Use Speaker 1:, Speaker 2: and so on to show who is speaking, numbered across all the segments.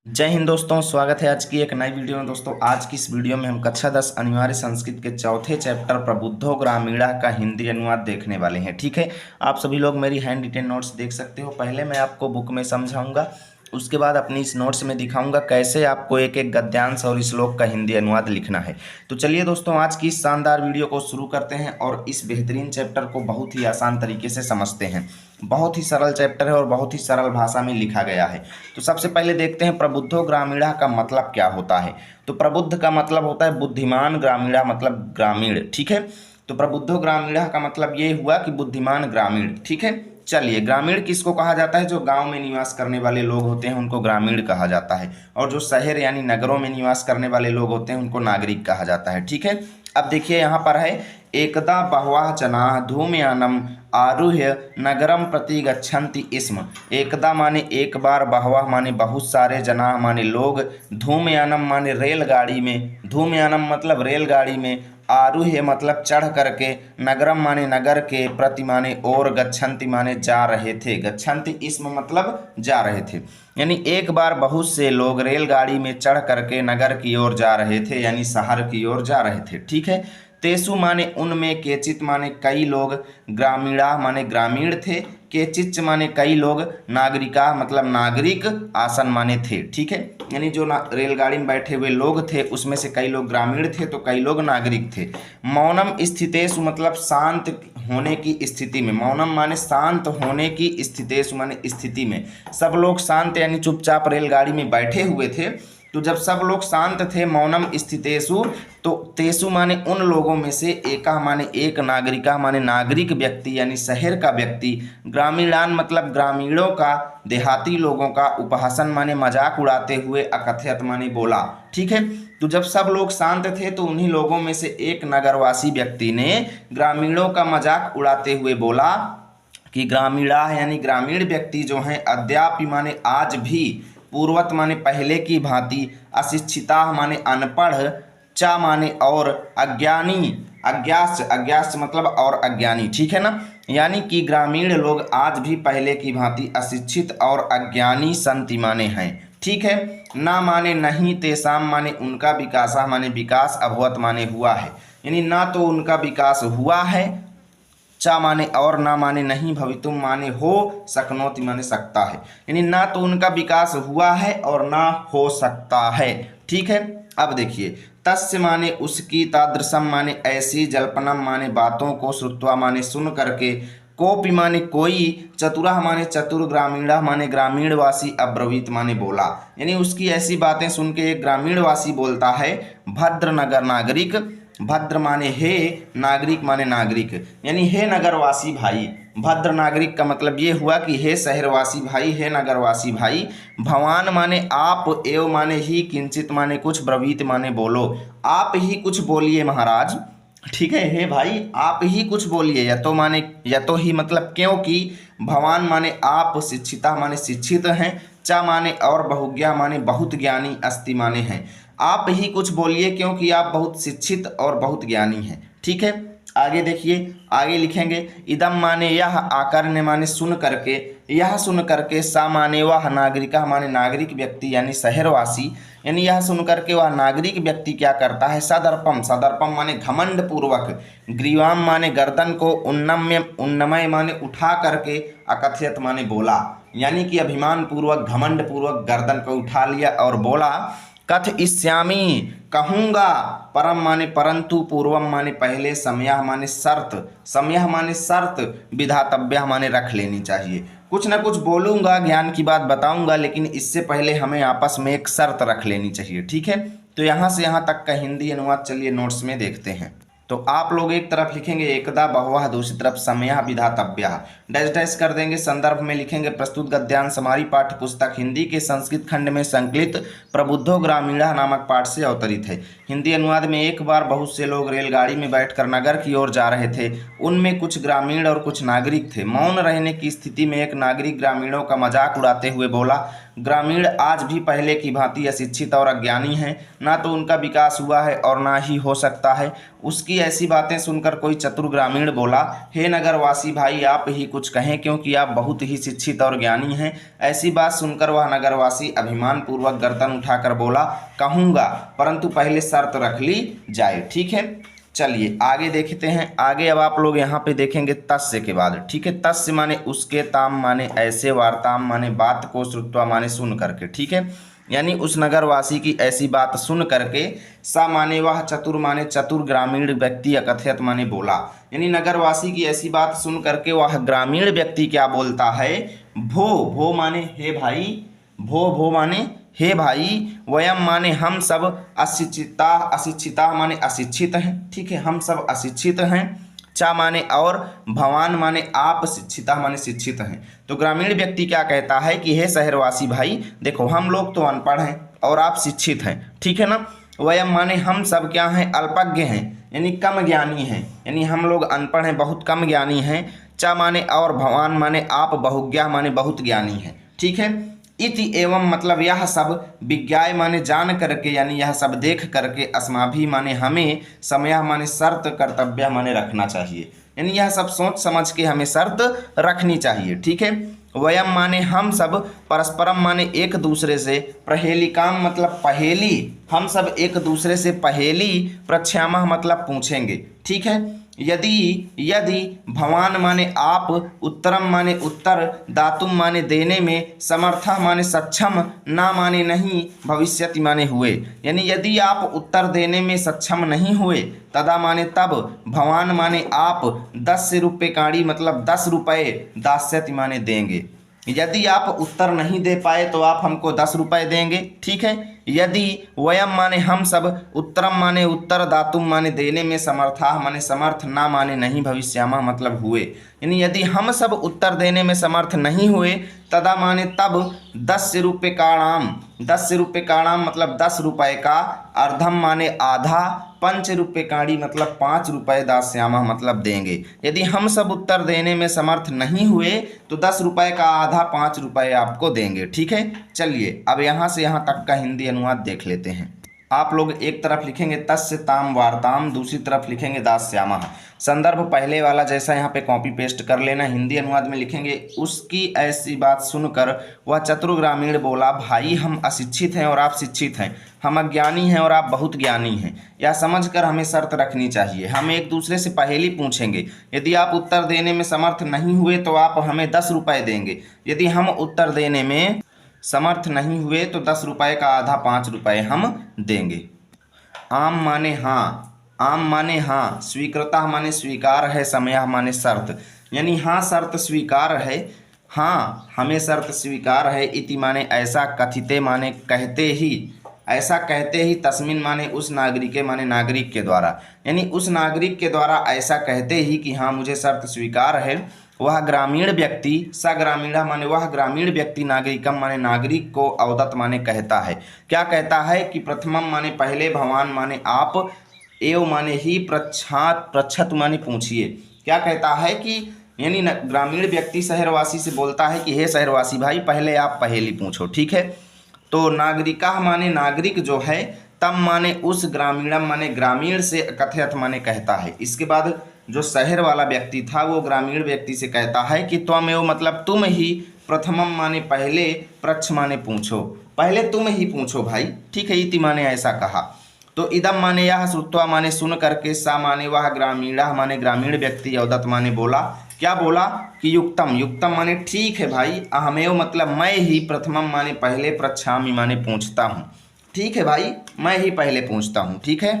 Speaker 1: जय हिंद दोस्तों, स्वागत है आज की एक नई वीडियो में। दोस्तों आज की इस वीडियो में हम कक्षा 10 अनिवार्य संस्कृत के चौथे चैप्टर प्रबुद्धो ग्रामीणा का हिंदी अनुवाद देखने वाले हैं। ठीक है, आप सभी लोग मेरी हैंड रिटेन नोट्स देख सकते हो। पहले मैं आपको बुक में समझाऊंगा, उसके बाद अपनी इस नोट्स में दिखाऊंगा कैसे आपको एक एक गद्यांश और श्लोक का हिंदी अनुवाद लिखना है। तो चलिए दोस्तों, आज की इस शानदार वीडियो को शुरू करते हैं और इस बेहतरीन चैप्टर को बहुत ही आसान तरीके से समझते हैं। बहुत ही सरल चैप्टर है और बहुत ही सरल भाषा में लिखा गया है। तो सबसे पहले देखते हैं प्रबुद्धो ग्रामीणा का मतलब क्या होता है। तो प्रबुद्ध का मतलब होता है बुद्धिमान, ग्रामीणा मतलब ग्रामीण। ठीक है, तो प्रबुद्धो ग्रामीणा का मतलब ये हुआ कि बुद्धिमान ग्रामीण। ठीक है, चलिए ग्रामीण किसको कहा जाता है? जो गांव में निवास करने वाले लोग होते हैं उनको ग्रामीण कहा जाता है, और जो शहर यानी नगरों में निवास करने वाले लोग होते हैं उनको नागरिक कहा जाता है। ठीक है, अब देखिए यहाँ पर है एकदा बहवः जनाः धूमयानम आरुह्य नगरम प्रति गच्छन्ति स्म। एकदा माने एक बार, बहवः माने बहुत सारे, जनाः माने लोग, धूमयानम माने रेलगाड़ी में, धूमयानम मतलब रेलगाड़ी में, आरुह्य मतलब चढ़ करके, नगरम माने नगर के, प्रति माने और, गच्छन्ति माने जा रहे थे, गच्छन्ति इसम मतलब जा रहे थे। यानी एक बार बहुत से लोग रेलगाड़ी में चढ़ करके नगर की ओर जा रहे थे, यानी शहर की ओर जा रहे थे। ठीक है, तेसु माने उनमें, केचित माने कई लोग, ग्रामीणा माने ग्रामीण थे, केचिच माने कई लोग, नागरिका मतलब नागरिक, आसन माने थे। ठीक है, यानी जो रेलगाड़ी में बैठे हुए लोग थे उसमें से कई लोग ग्रामीण थे तो कई लोग नागरिक थे। मौनम स्थितेषु मतलब शांत होने की स्थिति में, मौनम माने शांत होने की, स्थितेषु माने स्थिति में। सब लोग शांत यानी चुपचाप रेलगाड़ी में बैठे हुए थे। तो जब सब लोग शांत थे, मौनम स्थितेषु, तो तेसु माने उन लोगों में से, एका माने एक, नागरिका माने नागरिक व्यक्ति यानी शहर का व्यक्ति, ग्रामीणान मतलब ग्रामीणों का, देहाती लोगों का, उपहासन माने मजाक उड़ाते हुए, अकथयत माने बोला। ठीक है, तो जब सब लोग शांत थे तो उन्हीं लोगों में से एक नगरवासी व्यक्ति ने ग्रामीणों का मजाक उड़ाते हुए बोला कि ग्रामीणा यानी ग्रामीण व्यक्ति जो हैं, अद्यापि माने आज भी, पूर्वत माने पहले की भांति, अशिक्षिता माने अनपढ़, चा माने और, अज्ञानी, अज्ञास, अज्ञास मतलब और अज्ञानी। ठीक है ना, यानी कि ग्रामीण लोग आज भी पहले की भांति अशिक्षित और अज्ञानी संति माने हैं। ठीक है, ना माने नहीं, तेसाम माने उनका, विकासा माने विकास, अभवत माने हुआ है, यानी ना तो उनका विकास हुआ है, चा माने और, ना माने नहीं, भवितुम माने हो, सकनोति माने सकता है, यानी ना तो उनका विकास हुआ है और ना हो सकता है। ठीक है, अब देखिए तस्य माने उसकी, तादृशम माने ऐसी, जल्पनम माने बातों को, श्रुत्वा माने सुन करके, कोपि माने कोई, चतुरः माने चतुर, ग्रामीणः माने ग्रामीणवासी, अब्रवीत माने बोला, यानी उसकी ऐसी बातें सुन के एक ग्रामीणवासी बोलता है, भद्र नगर नागरिक, भद्र माने हे, नागरिक माने नागरिक, यानी हे नगरवासी भाई। भद्र नागरिक का मतलब ये हुआ कि हे शहरवासी भाई, हे नगरवासी भाई। भवान माने आप, एव माने ही, किंचित माने कुछ, ब्रवीत माने बोलो, आप ही कुछ बोलिए महाराज। ठीक है, हे भाई आप ही कुछ बोलिए, या तो माने, या तो ही मतलब क्योंकि, भवान माने आप, शिक्षिता माने शिक्षित हैं, चा माने और, बहुज्ञा माने बहुत ज्ञानी, अस्ति माने हैं, आप ही कुछ बोलिए क्योंकि आप बहुत शिक्षित और बहुत ज्ञानी हैं। ठीक है, आगे देखिए, आगे लिखेंगे इदम माने यह, आकर्ण्य माने सुन करके, यह सुन करके, सा माने वह, नागरिका माने नागरिक व्यक्ति यानी शहरवासी, यानी यह सुन करके वह नागरिक व्यक्ति क्या करता है, सदर्पम, सदर्पम माने घमंड पूर्वक, ग्रीवाम माने गर्दन को, उन्नम्य, उन्नमय माने उठा करके, अकथयत माने बोला, यानी कि अभिमान पूर्वक, घमंड पूर्वक गर्दन को उठा लिया और बोला, कथयिष्यामि कहूँगा, परम माने परंतु, पूर्वम माने पहले, समयः माने शर्त, समयः माने शर्त, विधातव्यः माने रख लेनी चाहिए, कुछ ना कुछ बोलूँगा, ज्ञान की बात बताऊँगा, लेकिन इससे पहले हमें आपस में एक शर्त रख लेनी चाहिए। ठीक है, तो यहाँ से यहाँ तक का हिंदी अनुवाद चलिए नोट्स में देखते हैं। तो आप लोग एक तरफ लिखेंगे एकदा बहवः, दूसरी तरफ समयः विधातव्यः, डैश डैश कर देंगे। संदर्भ में लिखेंगे प्रस्तुत गद्यांश हमारी पाठ्य पुस्तक हिंदी के संस्कृत खंड में संकलित प्रबुद्धो ग्रामीणा नामक पाठ से अवतरित है। हिंदी अनुवाद में एक बार बहुत से लोग रेलगाड़ी में बैठकर नगर की ओर जा रहे थे, उनमें कुछ ग्रामीण और कुछ नागरिक थे। मौन रहने की स्थिति में एक नागरिक ग्रामीणों का मजाक उड़ाते हुए बोला, ग्रामीण आज भी पहले की भांति अशिक्षित और अज्ञानी हैं, ना तो उनका विकास हुआ है और ना ही हो सकता है। उसकी ऐसी बातें सुनकर कोई चतुर ग्रामीण बोला, हे नगरवासी भाई, आप ही कुछ कहें, क्योंकि आप बहुत ही शिक्षित और ज्ञानी हैं। ऐसी बात सुनकर वह नगरवासी अभिमान पूर्वक गर्दन उठाकर बोला, कहूँगा, परंतु पहले शर्त रख ली जाए। ठीक है, चलिए आगे देखते हैं। आगे अब आप लोग यहाँ पे देखेंगे तस्य के बाद। ठीक है, तस्य माने उसके, ताम माने ऐसे, वार्ताम माने बात को, श्रुत्वा माने सुन करके। ठीक है, यानी उस नगरवासी की ऐसी बात सुन करके, सा माने वह, चतुर माने चतुर ग्रामीण व्यक्ति, अकथयत माने बोला। यानी नगरवासी की ऐसी बात सुन करके वह ग्रामीण व्यक्ति क्या बोलता है, भो, भो माने हे भाई, भो माने हे भाई, वयम माने हम सब, अशिक्षिता, अशिक्षिता माने अशिक्षित हैं। ठीक है, हम सब अशिक्षित हैं। चा माने और, भवान माने आप, शिक्षिता माने शिक्षित हैं। तो ग्रामीण व्यक्ति क्या कहता है कि हे शहरवासी भाई, देखो हम लोग तो अनपढ़ हैं और आप शिक्षित हैं। ठीक है ना। वयम माने हम सब क्या हैं, अल्पज्ञ हैं, यानी कम ज्ञानी हैं, यानी हम लोग अनपढ़ हैं, बहुत कम ज्ञानी हैं। चा माने और, भवान माने आप, बहुज्ञा माने बहुत ज्ञानी हैं। ठीक है, इति एवं मतलब यह सब, विज्ञाय माने जान करके, यानी यह सब देख करके, अस्माभि माने हमें, समय माने शर्त, कर्तव्य माने रखना चाहिए, यानी यह सब सोच समझ के हमें शर्त रखनी चाहिए। ठीक है, वयम माने हम सब, परस्परम माने एक दूसरे से, प्रहेलिकाम मतलब पहेली, हम सब एक दूसरे से पहेली, प्रच्छामः मतलब पूछेंगे। ठीक है, यदि भवान माने आप, उत्तरम माने उत्तर, दातुम माने देने में, समर्थ माने सक्षम, ना माने नहीं, भविष्यति माने हुए, यानी यदि आप उत्तर देने में सक्षम नहीं हुए, तदा माने तब, भवान माने आप, 10 रुपये काड़ी मतलब 10 रुपये, दास्यति माने देंगे। यदि आप उत्तर नहीं दे पाए तो आप हमको 10 रुपये देंगे। ठीक है, यदि वयम माने हम सब, उत्तरम माने उत्तर, दातुम माने देने में, समर्था माने समर्थ, ना माने नहीं, भविष्यामा मतलब हुए, यानी यदि हम सब उत्तर देने में समर्थ नहीं हुए, तदा माने तब, 10 रुपये काणाम, 10 रुपये काणाम मतलब 10 रुपये का, अर्धम माने आधा, 5 रुपये काड़ी मतलब 5 रुपये, दास्यामा मतलब देंगे। यदि हम सब उत्तर देने में समर्थ नहीं हुए तो 10 रुपये का आधा, 5 रुपये आपको देंगे। ठीक है, चलिए अब यहाँ से यहाँ तक का हिंदी अनुवाद देख लेते हैं। आप लोग एक तरफ लिखेंगे तस्य ताम वार्ताम, दूसरी तरफ लिखेंगे दास्यामः। संदर्भ पहले वाला जैसा यहाँ पे कॉपी पेस्ट कर लेना। हिंदी अनुवाद में लिखेंगे, उसकी ऐसी बात सुनकर वह चतुर ग्रामीण बोला, भाई हम अशिक्षित हैं और आप शिक्षित हैं, हम अज्ञानी हैं और आप बहुत ज्ञानी हैं, यह समझकर हमें शर्त रखनी चाहिए। हम एक दूसरे से पहेली पूछेंगे, यदि आप उत्तर देने में समर्थ नहीं हुए तो आप हमें 10 रुपये देंगे, यदि हम उत्तर देने में समर्थ नहीं हुए तो 10 रुपये का आधा, 5 रुपये हम देंगे। आम माने हाँ, आम माने हाँ, स्वीकृता माने स्वीकार है, समय माने शर्त, यानी हाँ शर्त स्वीकार है, हाँ हमें शर्त स्वीकार है। इति माने ऐसा, कथिते माने कहते ही, ऐसा कहते ही, तस्मिन माने उस नागरिक माने नागरिक के द्वारा, यानी उस नागरिक के द्वारा ऐसा कहते ही कि हाँ मुझे शर्त स्वीकार है। वह ग्रामीण व्यक्ति, स ग्रामीणा माने वह ग्रामीण व्यक्ति, नागरिकम माने नागरिक को, अवदत माने कहता है। क्या कहता है कि प्रथमम माने पहले, भवान माने आप, एव माने ही, पृच्छत माने पूछिए। क्या कहता है कि यानी ग्रामीण व्यक्ति शहरवासी से बोलता है कि हे शहरवासी भाई, पहले आप पहेली पूछो। ठीक है, तो नागरिका माने नागरिक जो है, तम माने उस, ग्रामीणम माने ग्रामीण से, कथयत माने कहता है। इसके बाद जो शहर वाला व्यक्ति था वो ग्रामीण व्यक्ति से कहता है कि त्वमेव मतलब तुम ही, प्रथमम माने पहले, पृच्छ माने पूछो, पहले तुम ही पूछो भाई। ठीक है, इति माने ऐसा कहा। तो इदम माने यह, श्रुत्वा माने सुन करके, सा माने वह, ग्रामीणा माने ग्रामीण व्यक्ति, अवदत माने बोला। क्या बोला कि युक्तम, युक्तम माने ठीक है भाई, अहमेव मतलब मैं ही, प्रथमम माने पहले, पृच्छामि माने पूछता हूँ। ठीक है भाई, मैं ही पहले पूछता हूँ। ठीक है,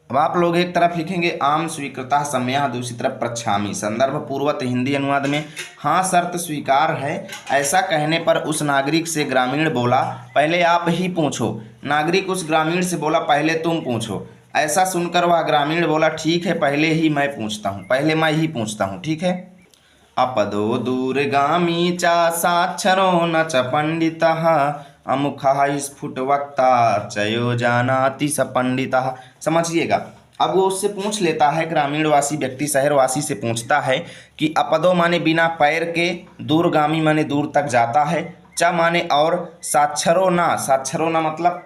Speaker 1: अब आप लोग एक तरफ लिखेंगे आम स्वीकृता सम्यः, दूसरी तरफ पृच्छामि। संदर्भ पूर्वत हिंदी अनुवाद में, हाँ शर्त स्वीकार है, ऐसा कहने पर उस नागरिक से ग्रामीण बोला, पहले आप ही पूछो। नागरिक उस ग्रामीण से बोला, पहले तुम पूछो। ऐसा सुनकर वह ग्रामीण बोला, ठीक है पहले ही मैं पूछता हूँ, पहले मैं ही पूछता हूँ। ठीक है, अपदो दूरगामी चा, साक्षरो न च पंडितः, अमुखः स्फुट वक्ता, चयो जानाति स पंडितः। समझिएगा, अब वो उससे पूछ लेता है, ग्रामीणवासी व्यक्ति शहरवासी से पूछता है कि अपदो माने बिना पैर के, दूरगामी माने दूर तक जाता है, च माने और, साक्षरो ना मतलब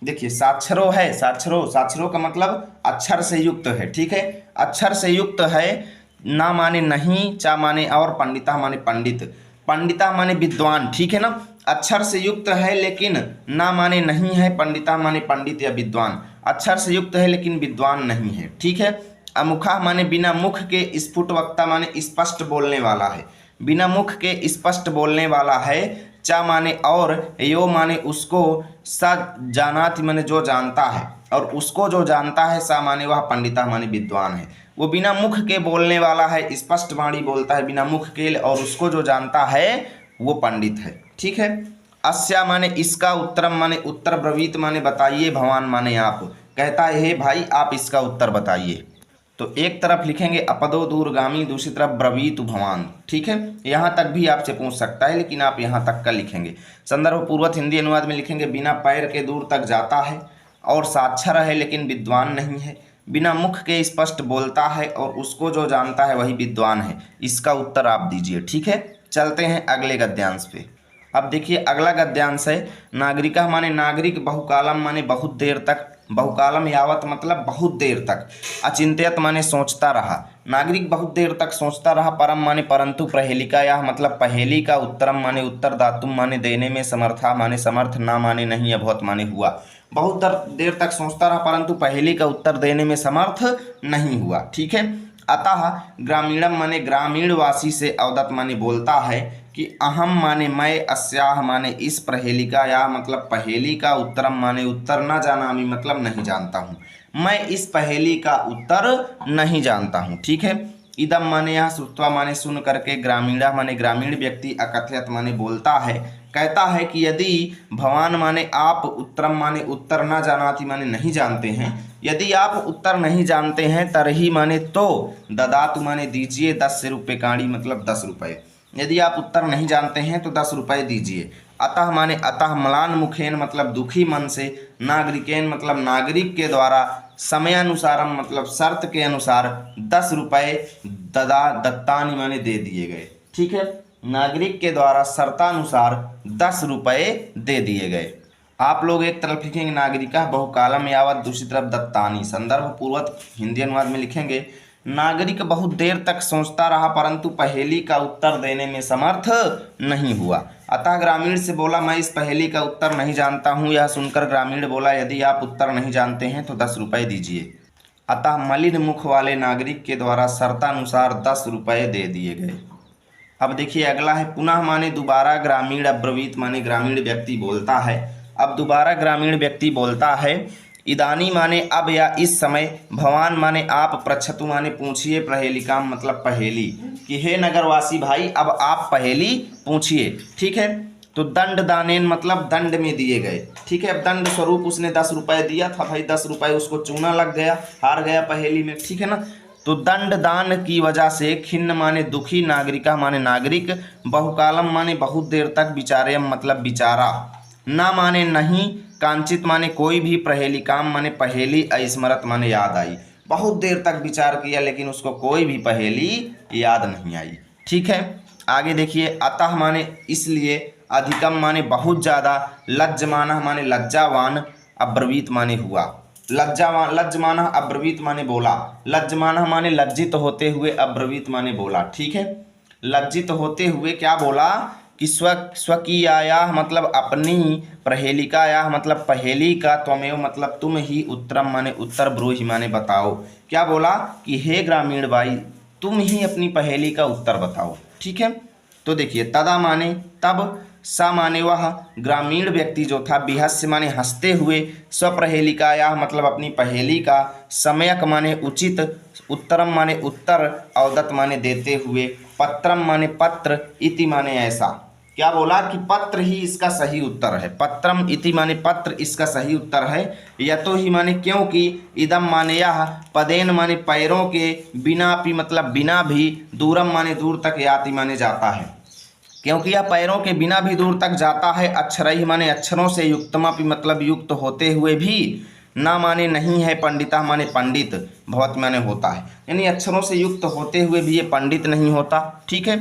Speaker 1: देखिए साक्षरो है, साक्षरो का मतलब अक्षर से युक्त है, ठीक है, अक्षर से युक्त है। ना माने नहीं, चा माने और, पंडिता माने पंडित, पंडिता माने विद्वान, ठीक है ना। अक्षर से युक्त है लेकिन ना माने नहीं है, पंडिता माने पंडित या विद्वान, अक्षर से युक्त है लेकिन विद्वान नहीं है, ठीक है। अमुखा माने बिना मुख के, स्फुट वक्ता माने स्पष्ट बोलने वाला है, बिना मुख के स्पष्ट बोलने वाला है। चा माने और, यो माने उसको, सा जानाति माने जो जानता है, और उसको जो जानता है, सा माने वह, पंडिता माने विद्वान है। वो बिना मुख के बोलने वाला है, स्पष्ट वाणी बोलता है बिना मुख के, और उसको जो जानता है वो पंडित है, ठीक है। अस्या माने इसका, उत्तरम माने उत्तर, ब्रवीत माने बताइए, भवान माने आप, कहता है हे भाई आप इसका उत्तर बताइए। तो एक तरफ लिखेंगे अपदो दूरगामी, दूसरी तरफ ब्रवीत भवान, ठीक है। यहाँ तक भी आपसे पूछ सकता है लेकिन आप यहाँ तक का लिखेंगे। संदर्भ पूर्वक हिंदी अनुवाद में लिखेंगे बिना पैर के दूर तक जाता है और साक्षर है लेकिन विद्वान नहीं है, बिना मुख के स्पष्ट बोलता है और उसको जो जानता है वही विद्वान है। इसका उत्तर आप दीजिए, ठीक है। चलते हैं अगले गद्यांश पे। अब देखिए अगला गद्यांश है नागरिका माने नागरिक, बहुकालम माने बहुत देर तक, बहुकालम यावत मतलब बहुत देर तक, अचिंत्यत माने सोचता रहा, नागरिक बहुत देर तक सोचता रहा, परम माने परंतु, प्रहेलिका या मतलब पहेली का, उत्तरम माने उत्तर, दातुम माने देने में, समर्था माने समर्थ, ना माने नहीं या बहुत माने हुआ। बहुत देर तक सोचता रहा परंतु पहेली का उत्तर देने में समर्थ नहीं हुआ, ठीक है। अतः ग्रामीणम माने ग्रामीण वासी से, अवदत माने बोलता है कि अहम माने मैं, अस्याह माने इस, प्रहेलिका या मतलब पहेली का, उत्तरम माने उत्तर, न जानामि मतलब नहीं जानता हूँ, मैं इस पहेली का उत्तर नहीं जानता हूँ, ठीक है। इदम माने यह, श्रुत्वा माने सुन करके, ग्रामीणा माने ग्रामीण व्यक्ति, अकथयत माने बोलता है, कहता है कि यदि भवान माने आप, उत्तरम माने उत्तर, न जानाति माने नहीं जानते हैं, यदि आप उत्तर नहीं जानते हैं, तरही माने तो, ददातु माने दीजिए, 10 रुपये काड़ी मतलब 10 रुपये, यदि आप उत्तर नहीं जानते हैं तो 10 रुपये दीजिए। अतः माने अतः, म्लान मुखेन मतलब दुखी मन से, नागरिकेन मतलब नागरिक के द्वारा, समयानुसारम मतलब शर्त के अनुसार, 10 रुपये दत्तानी माने दे दिए गए, ठीक है। नागरिक के द्वारा शर्तानुसार 10 रुपये दे दिए गए। आप लोग एक तरफ लिखेंगे नागरिका बहुकालम यावत, दूसरी तरफ दत्तानी। संदर्भ पूर्वक हिंदी अनुवाद में लिखेंगे नागरिक बहुत देर तक सोचता रहा परंतु पहेली का उत्तर देने में समर्थ नहीं हुआ। अतः ग्रामीण से बोला मैं इस पहेली का उत्तर नहीं जानता हूँ। यह सुनकर ग्रामीण बोला यदि आप उत्तर नहीं जानते हैं तो 10 रुपये दीजिए। अतः मलिन मुख वाले नागरिक के द्वारा शर्तानुसार 10 रुपये दे दिए गए। अब देखिए अगला है पुनः माने दोबारा ग्रामीण, अब्रवीत माने ग्रामीण व्यक्ति बोलता है। अब दोबारा ग्रामीण व्यक्ति बोलता है इदानी माने अब या इस समय, भवान माने आप, पृच्छतु माने पूछिए, प्रहेलिकाम मतलब पहेली, कि हे नगरवासी भाई अब आप पहेली पूछिए, ठीक है। तो दंड दानेन मतलब दंड में दिए गए, ठीक है। अब दंड स्वरूप उसने 10 रुपये दिया था भाई, 10 रुपये उसको चूना लग गया, हार गया पहेली में, ठीक है ना। तो दंड दान की वजह से खिन्न माने दुखी, नागरिका माने नागरिक, बहुकालम माने बहुत देर तक, विचारयम मतलब विचारा, ना माने नहीं, कांचित माने कोई भी, प्रहेलिकाम माने पहेली, अस्मरत माने याद आई। बहुत देर तक विचार किया लेकिन उसको कोई भी पहेली याद नहीं आई, ठीक है। आगे देखिए अतः माने इसलिए, अधिकम माने बहुत ज़्यादा, लज्जमाना माने लज्जावान, अब्रवीत माने हुआ, लज्जावान लज्जमाना अब्रवीत माने बोला, लज्जमाना माने लज्जित होते हुए, अब्रवीत माने बोला, ठीक है। लज्जित होते हुए क्या बोला कि स्वकीयाया मतलब अपनी, प्रहेलिकाया मतलब पहेली का, त्वमेव मतलब तुम ही, उत्तरम माने उत्तर, ब्रूहि माने बताओ। क्या बोला कि हे ग्रामीण भाई तुम ही अपनी पहेली का उत्तर बताओ, ठीक है। तो देखिए तदा माने तब, सा माने वह ग्रामीण व्यक्ति जो था, बिहस्य माने हंसते हुए, स्वप्रहेलिकाया मतलब अपनी पहेली का, समयक माने उचित, उत्तरम माने उत्तर, अवदत माने देते हुए, पत्रम माने पत्र, इति माने ऐसा। क्या बोला कि पत्र ही इसका सही उत्तर है, पत्रम इति माने पत्र इसका सही उत्तर है। यतो ही माने क्योंकि, इदम माने यह, पदेन माने पैरों के, बिना भी मतलब बिना भी, दूरम माने दूर तक, याति माने जाता है, क्योंकि यह पैरों के बिना भी दूर तक जाता है। अक्षरही माने अक्षरों से, युक्तमा भी मतलब युक्त होते हुए भी, ना माने नहीं है, पंडिता माने पंडित, भवत माने होता है, यानी अक्षरों से युक्त होते हुए भी ये पंडित नहीं होता, ठीक है।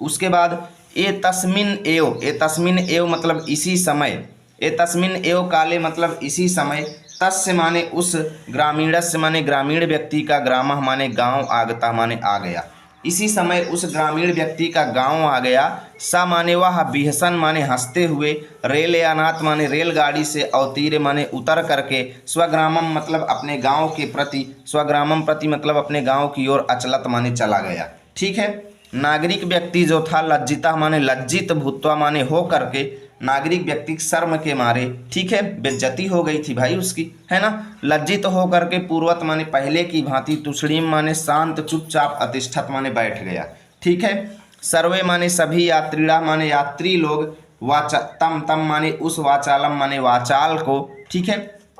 Speaker 1: उसके बाद ए तस्मिन एव मतलब इसी समय, ए तस्मिन एव काले मतलब इसी समय, तस्य माने उस, ग्रामीणस्य माने ग्रामीण व्यक्ति का, ग्रामः माने गांव, आगता माने आ गया, इसी समय उस ग्रामीण व्यक्ति का गांव आ गया। सा माने वह, बिहसन माने हंसते हुए, रेल यानात माने रेलगाड़ी से, अवतीरे माने उतर करके, स्वग्रामम मतलब अपने गांव के प्रति, स्वग्रामम प्रति मतलब अपने गांव की ओर, अचलत माने चला गया। ठीक है। नागरिक व्यक्ति जो था, लज्जिता माने लज्जित, भूतवा माने हो करके, नागरिक व्यक्ति शर्म के मारे, ठीक है, बेइज्जती हो गई थी भाई उसकी, है ना, लज्जित हो करके, पूर्वत माने पहले की भांति, तुषड़ीम माने शांत, चुपचाप, अतिष्ठत माने बैठ गया। ठीक है। सर्वे माने सभी, यात्रीड़ा माने यात्री लोग, वाचा तम तम माने उस, वाचालम माने वाचाल को, ठीक है,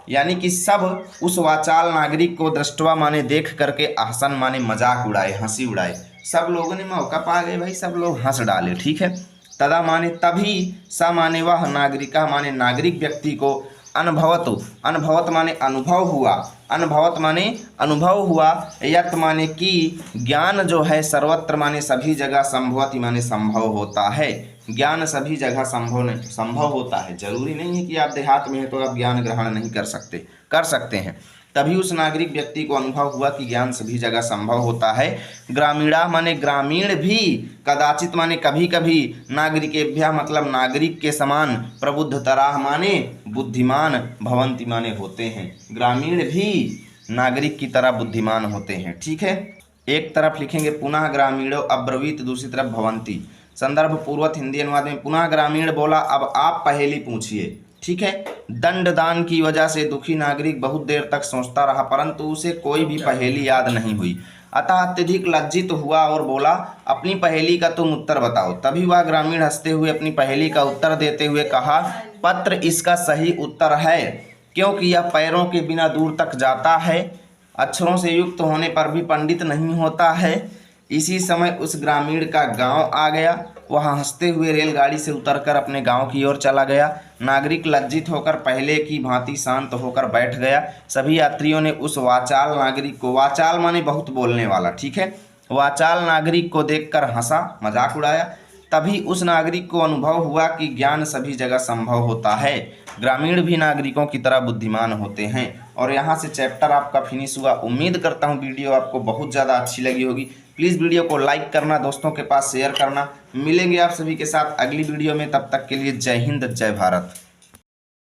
Speaker 1: यानी कि सब उस वाचाल नागरिक को, दृष्टवा माने देख करके, अहसन माने मजाक उड़ाए, हंसी उड़ाए, सब लोगों ने मौका पा गए भाई, सब लोग हंस डाले। ठीक है। तदा माने तभी, स माने वह, नागरिका माने नागरिक व्यक्ति को, अनुभवत, अनुभवत माने अनुभव हुआ, अनुभवत माने अनुभव हुआ, यत माने कि ज्ञान जो है, सर्वत्र माने सभी जगह, संभवति माने संभव होता है, ज्ञान सभी जगह संभव होता है। जरूरी नहीं है कि आप देहात में हैं तो आप ज्ञान ग्रहण नहीं कर सकते हैं। तभी उस नागरिक व्यक्ति को अनुभव हुआ कि ज्ञान सभी जगह संभव होता है। ग्रामीणा माने ग्रामीण भी, कदाचित माने कभी कभी, नागरिकेभ्यः मतलब नागरिक के समान, प्रबुद्धतराः माने बुद्धिमान, भवन्ति माने होते हैं, ग्रामीण भी नागरिक की तरह बुद्धिमान होते हैं। ठीक है। एक तरफ लिखेंगे पुनः ग्रामीणों अब्रवीत, दूसरी तरफ भवन्ति। संदर्भ पूर्वत हिंदी अनुवाद में, पुनः ग्रामीण बोला अब आप पहेली पूछिए। ठीक है। दंड दान की वजह से दुखी नागरिक बहुत देर तक सोचता रहा, परंतु उसे कोई भी पहेली याद नहीं हुई, अतः अत्यधिक लज्जित हुआ और बोला, अपनी पहेली का तुम उत्तर बताओ। तभी वह ग्रामीण हंसते हुए अपनी पहेली का उत्तर देते हुए कहा, पत्र इसका सही उत्तर है, क्योंकि यह पैरों के बिना दूर तक जाता है, अक्षरों से युक्त होने पर भी पंडित नहीं होता है। इसी समय उस ग्रामीण का गांव आ गया, वह हंसते हुए रेलगाड़ी से उतरकर अपने गांव की ओर चला गया। नागरिक लज्जित होकर पहले की भांति शांत होकर बैठ गया। सभी यात्रियों ने उस वाचाल नागरिक को, वाचाल माने बहुत बोलने वाला, ठीक है, वाचाल नागरिक को देखकर हंसा, मजाक उड़ाया। तभी उस नागरिक को अनुभव हुआ कि ज्ञान सभी जगह संभव होता है, ग्रामीण भी नागरिकों की तरह बुद्धिमान होते हैं। और यहाँ से चैप्टर आपका फिनिश हुआ। उम्मीद करता हूँ वीडियो आपको बहुत ज़्यादा अच्छी लगी होगी। प्लीज़ वीडियो को लाइक करना, दोस्तों के पास शेयर करना। मिलेंगे आप सभी के साथ अगली वीडियो में, तब तक के लिए जय हिंद, जय भारत।